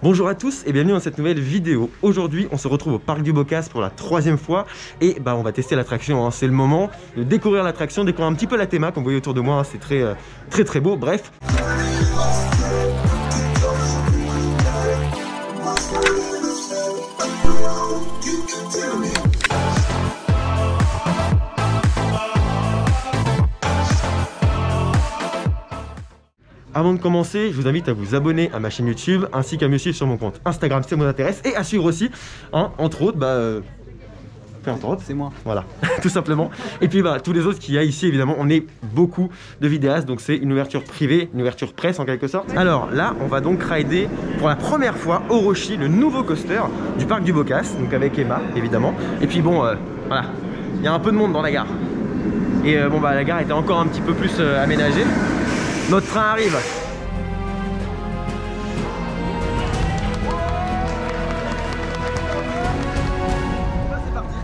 Bonjour à tous et bienvenue dans cette nouvelle vidéo. Aujourd'hui on se retrouve au parc du Bocas pour la 3e fois et on va tester l'attraction, hein. C'est le moment de découvrir l'attraction, découvrir un petit peu la théma comme vous voyez autour de moi, hein. C'est très beau, bref. Avant de commencer, je vous invite à vous abonner à ma chaîne YouTube ainsi qu'à me suivre sur mon compte Instagram si ça vous intéresse et à suivre aussi, hein, entre autres, c'est moi. Voilà, tout simplement. Et puis tous les autres qu'il y a ici, évidemment, on est beaucoup de vidéastes, donc c'est une ouverture privée, une ouverture presse en quelque sorte. Alors là, on va donc rider pour la première fois Orochi, le nouveau coaster du parc du Bocas, donc avec Emma, évidemment. Et puis voilà, il y a un peu de monde dans la gare. Et la gare était encore un petit peu plus aménagée. Notre train arrive. C'est parti.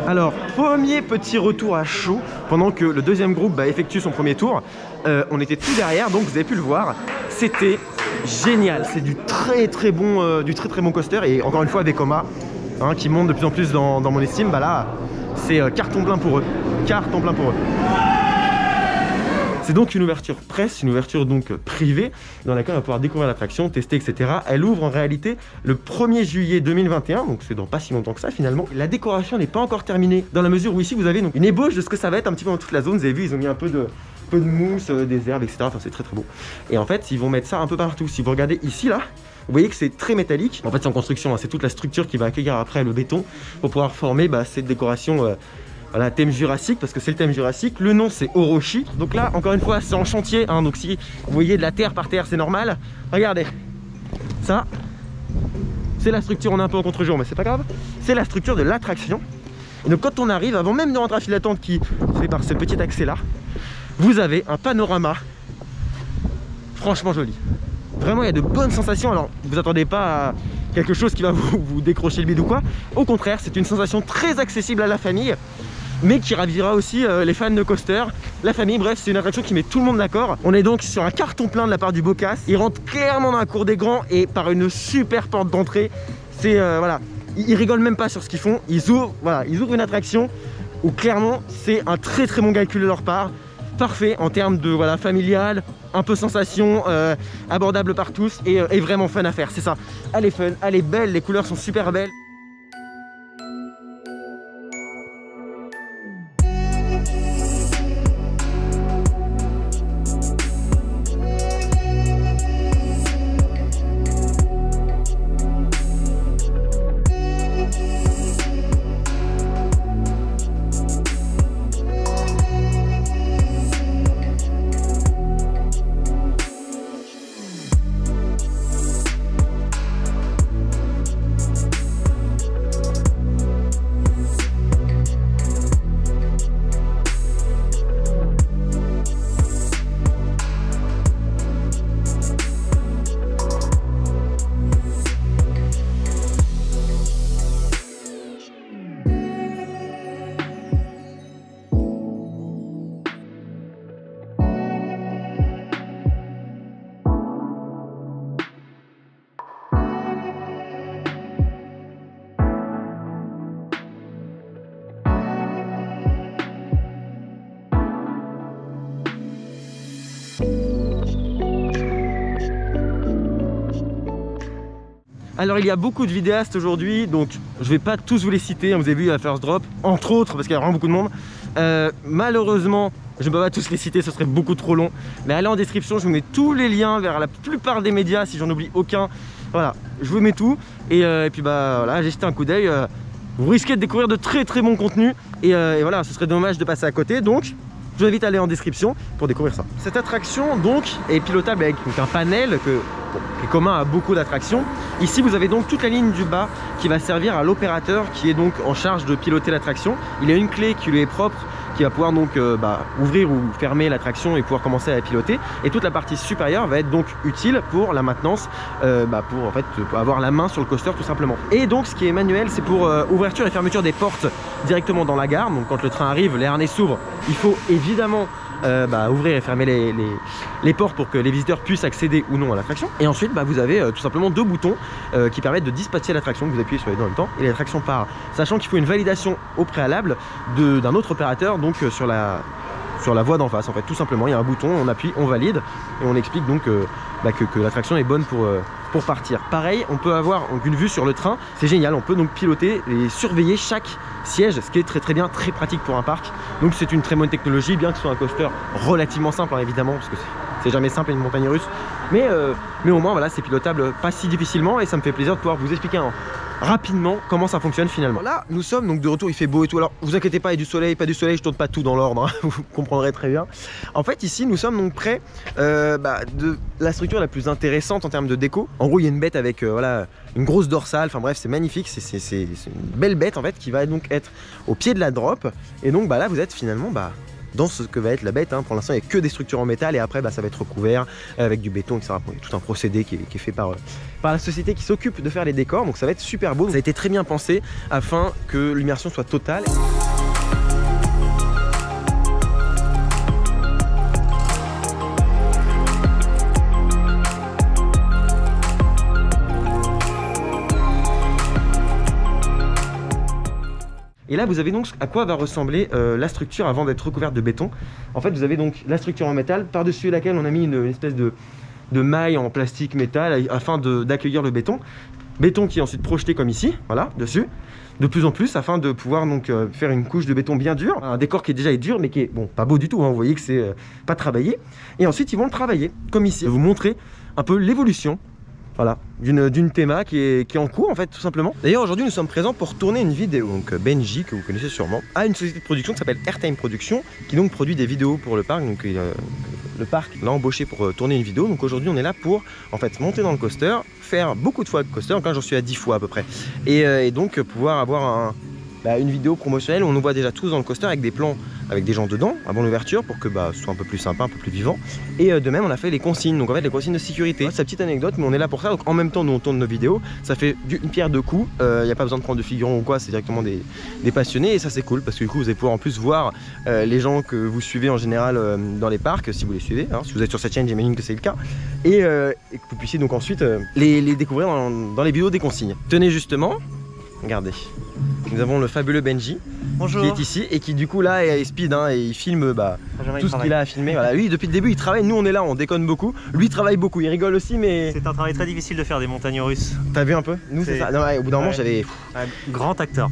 Alors, premier petit retour à chaud pendant que le deuxième groupe effectue son premier tour. On était tout derrière, donc vous avez pu le voir. C'était génial, c'est du très bon coaster. Et encore une fois avec Oma, hein, qui monte de plus en plus dans mon estime, là c'est carton plein pour eux. Carton plein pour eux. C'est donc une ouverture presse, une ouverture donc privée dans laquelle on va pouvoir découvrir l'attraction, tester, etc. Elle ouvre en réalité le 1er juillet 2021, donc c'est dans pas si longtemps que ça finalement. La décoration n'est pas encore terminée dans la mesure où ici vous avez donc une ébauche de ce que ça va être un petit peu dans toute la zone. Vous avez vu, ils ont mis un peu de mousse, des herbes, etc. Enfin, c'est très beau. Et en fait, ils vont mettre ça un peu partout. Si vous regardez ici là, vous voyez que c'est très métallique. En fait, c'est en construction, hein. C'est toute la structure qui va accueillir après le béton pour pouvoir former cette décoration. Voilà, thème jurassique, parce que c'est le thème jurassique. Le nom c'est Orochi. Donc là, encore une fois, c'est en chantier, hein, donc si vous voyez de la terre par terre, c'est normal. Regardez, ça, c'est la structure, on est un peu en contre-jour, mais c'est pas grave. C'est la structure de l'attraction. Et donc quand on arrive, avant même de rentrer à la file d'attente qui se fait par ce petit accès là, vous avez un panorama franchement joli. Vraiment, il y a de bonnes sensations. Alors, vous attendez pas à quelque chose qui va vous décrocher le bide ou quoi. Au contraire, c'est une sensation très accessible à la famille, mais qui ravira aussi les fans de coaster, la famille. Bref, c'est une attraction qui met tout le monde d'accord. On est donc sur un carton plein de la part du Bocas. Il rentre clairement dans la cour des grands et par une super porte d'entrée. C'est voilà, ils rigolent même pas sur ce qu'ils font. Ils ouvrent une attraction où clairement c'est un très bon calcul de leur part. Parfait en termes de familial, un peu sensation, abordable par tous et vraiment fun à faire, c'est ça. Elle est fun, elle est belle, les couleurs sont super belles. Alors il y a beaucoup de vidéastes aujourd'hui, donc je vais pas tous vous les citer, hein, vous avez vu la First Drop, entre autres, parce qu'il y a vraiment beaucoup de monde. Malheureusement, je ne peux pas tous les citer, ce serait beaucoup trop long. Mais allez en description, je vous mets tous les liens vers la plupart des médias, si j'en oublie aucun. Voilà, je vous mets tout. Et puis voilà, j'ai jeté un coup d'œil. Vous risquez de découvrir de très bons contenus. Et voilà, ce serait dommage de passer à côté. Donc, je vous invite à aller en description pour découvrir ça. Cette attraction donc est pilotable avec un panel qui est commun à beaucoup d'attractions. Ici vous avez donc toute la ligne du bas qui va servir à l'opérateur qui est donc en charge de piloter l'attraction. Il a une clé qui lui est propre, qui qui va pouvoir donc ouvrir ou fermer l'attraction et pouvoir commencer à la piloter. Et toute la partie supérieure va être donc utile pour la maintenance, pour en fait pour avoir la main sur le coaster tout simplement. Et donc ce qui est manuel, c'est pour ouverture et fermeture des portes directement dans la gare. Donc quand le train arrive, les harnais s'ouvrent, il faut évidemment ouvrir et fermer les portes pour que les visiteurs puissent accéder ou non à l'attraction. Et ensuite vous avez tout simplement deux boutons qui permettent de dispatcher l'attraction, vous appuyez sur les deux en même temps et l'attraction part. Sachant qu'il faut une validation au préalable d'un autre opérateur, donc sur la voie d'en face en fait, tout simplement. Il y a un bouton, on appuie, on valide et on explique donc que l'attraction est bonne pour partir. Pareil, on peut avoir donc une vue sur le train, c'est génial, on peut donc piloter et surveiller chaque siège, ce qui est très bien, très pratique pour un parc. Donc c'est une très bonne technologie, bien que ce soit un coaster relativement simple, hein, évidemment, parce que c'est jamais simple une montagne russe, mais au moins voilà, c'est pilotable pas si difficilement et ça me fait plaisir de pouvoir vous expliquer rapidement comment ça fonctionne finalement. Là nous sommes donc de retour, il fait beau et tout, alors vous inquiétez pas, il y a du soleil, pas du soleil, je tourne pas tout dans l'ordre, hein, vous comprendrez très bien. En fait ici nous sommes donc près de la structure la plus intéressante en termes de déco. En gros il y a une bête avec voilà, une grosse dorsale, enfin bref c'est magnifique, c'est une belle bête en fait qui va donc être au pied de la drop. Et donc là vous êtes finalement dans ce que va être la bête, hein. Pour l'instant il n'y a que des structures en métal et après ça va être recouvert avec du béton, etc. Il y a tout un procédé qui est fait par la société qui s'occupe de faire les décors, donc ça va être super beau. Ça a été très bien pensé afin que l'immersion soit totale. Et là vous avez donc à quoi va ressembler la structure avant d'être recouverte de béton. En fait vous avez donc la structure en métal par-dessus laquelle on a mis une espèce de maille en plastique métal afin d'accueillir le béton. Béton qui est ensuite projeté comme ici, voilà, dessus, de plus en plus afin de pouvoir donc faire une couche de béton bien dur. Un décor qui déjà est dur mais qui est bon, pas beau du tout, hein, vous voyez que c'est pas travaillé. Et ensuite ils vont le travailler comme ici. Je vais vous montrer un peu l'évolution. Voilà, d'une théma qui est en cours en fait tout simplement. D'ailleurs aujourd'hui nous sommes présents pour tourner une vidéo. Donc Benji, que vous connaissez sûrement, a une société de production qui s'appelle Airtime Production, qui donc produit des vidéos pour le parc. Donc le parc l'a embauché pour tourner une vidéo. Donc aujourd'hui on est là pour en fait monter dans le coaster, faire beaucoup de fois le coaster. Donc là j'en suis à 10 fois à peu près. Et donc pouvoir avoir une vidéo promotionnelle où on nous voit déjà tous dans le coaster avec des plans avec des gens dedans avant l'ouverture pour que ce soit un peu plus sympa, un peu plus vivant. Et de même on a fait les consignes, donc en fait les consignes de sécurité. C'est une petite anecdote mais on est là pour ça, donc en même temps nous on tourne nos vidéos, ça fait une pierre deux coups, il n'y a pas besoin de prendre de figurants ou quoi, c'est directement des passionnés et ça c'est cool parce que du coup vous allez pouvoir en plus voir les gens que vous suivez en général dans les parcs, si vous les suivez, hein, si vous êtes sur cette chaîne j'imagine que c'est le cas, et que vous puissiez donc ensuite les découvrir dans les vidéos des consignes. Tenez justement, regardez, nous avons le fabuleux Benji. Bonjour. Qui est ici et qui du coup là est speed, hein, et il filme tout ce qu'il a à filmer. Voilà. Lui depuis le début il travaille, nous on est là, on déconne beaucoup. Lui il travaille beaucoup, il rigole aussi mais... C'est un travail très difficile de faire des montagnes russes. T'as vu un peu? Nous c'est ça. Non, au bout d'un moment j'avais... Grand acteur.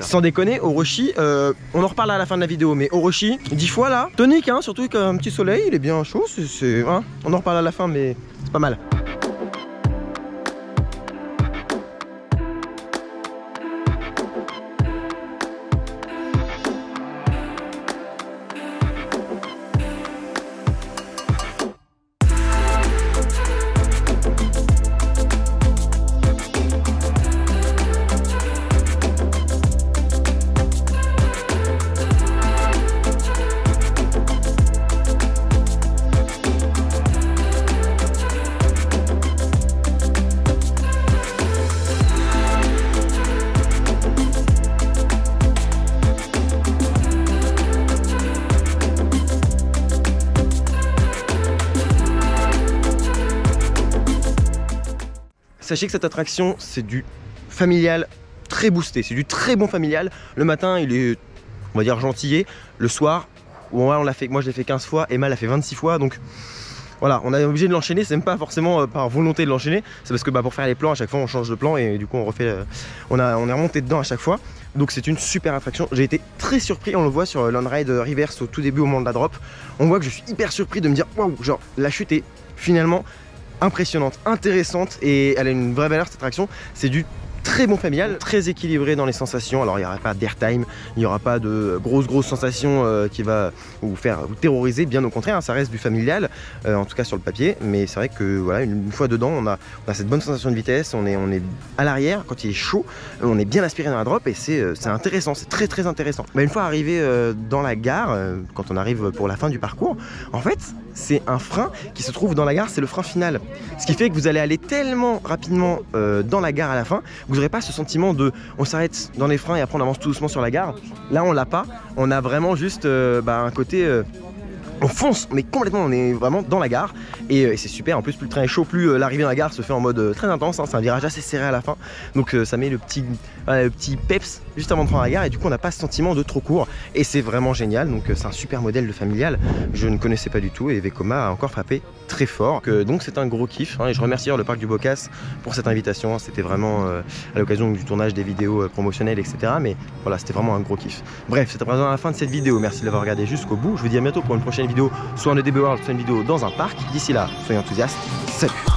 Sans déconner, Orochi, on en reparle à la fin de la vidéo, mais Orochi, 10 fois là, tonique hein, surtout qu'un petit soleil, il est bien chaud, hein, on en reparle à la fin mais c'est pas mal. Sachez que cette attraction, c'est du familial très boosté, c'est du très bon familial. Le matin, il est, on va dire, gentillé. Le soir, moi je l'ai fait 15 fois, Emma l'a fait 26 fois, donc voilà, on est obligé de l'enchaîner. C'est même pas forcément par volonté de l'enchaîner, c'est parce que pour faire les plans, à chaque fois on change de plan et du coup on refait, on est remonté dedans à chaque fois. Donc c'est une super attraction, j'ai été très surpris, on le voit sur l'on-ride reverse au tout début au moment de la drop. On voit que je suis hyper surpris de me dire, waouh, genre la chute est finalement impressionnante, intéressante et elle a une vraie valeur cette attraction. C'est du très bon familial, très équilibré dans les sensations. Alors il n'y aura pas d'airtime, il n'y aura pas de grosses sensations qui va vous terroriser, bien au contraire, hein, ça reste du familial, en tout cas sur le papier, mais c'est vrai que voilà, une fois dedans, on a cette bonne sensation de vitesse, on est à l'arrière, quand il est chaud, on est bien aspiré dans la drop et c'est intéressant, c'est très intéressant. Mais une fois arrivé dans la gare, quand on arrive pour la fin du parcours, en fait, c'est un frein qui se trouve dans la gare, c'est le frein final. Ce qui fait que vous allez aller tellement rapidement dans la gare à la fin, vous n'aurez pas ce sentiment de on s'arrête dans les freins et après on avance tout doucement sur la gare. Là on l'a pas, on a vraiment juste un côté... on fonce, mais complètement, on est vraiment dans la gare et c'est super. En plus, plus le train est chaud, plus l'arrivée dans la gare se fait en mode très intense, hein. C'est un virage assez serré à la fin, donc ça met le petit peps juste avant de prendre la gare et du coup on n'a pas ce sentiment de trop court et c'est vraiment génial. Donc c'est un super modèle de familial, je ne connaissais pas du tout et Vekoma a encore frappé très fort, donc c'est un gros kiff, hein, et je remercie le parc du Bocas pour cette invitation. C'était vraiment à l'occasion du tournage des vidéos promotionnelles, etc. Mais voilà, c'était vraiment un gros kiff. Bref, c'est à présent la fin de cette vidéo, merci de l'avoir regardé jusqu'au bout. Je vous dis à bientôt pour une prochaine vidéo, soit en EDB World, soit une vidéo dans un parc. D'ici là, soyez enthousiastes, salut.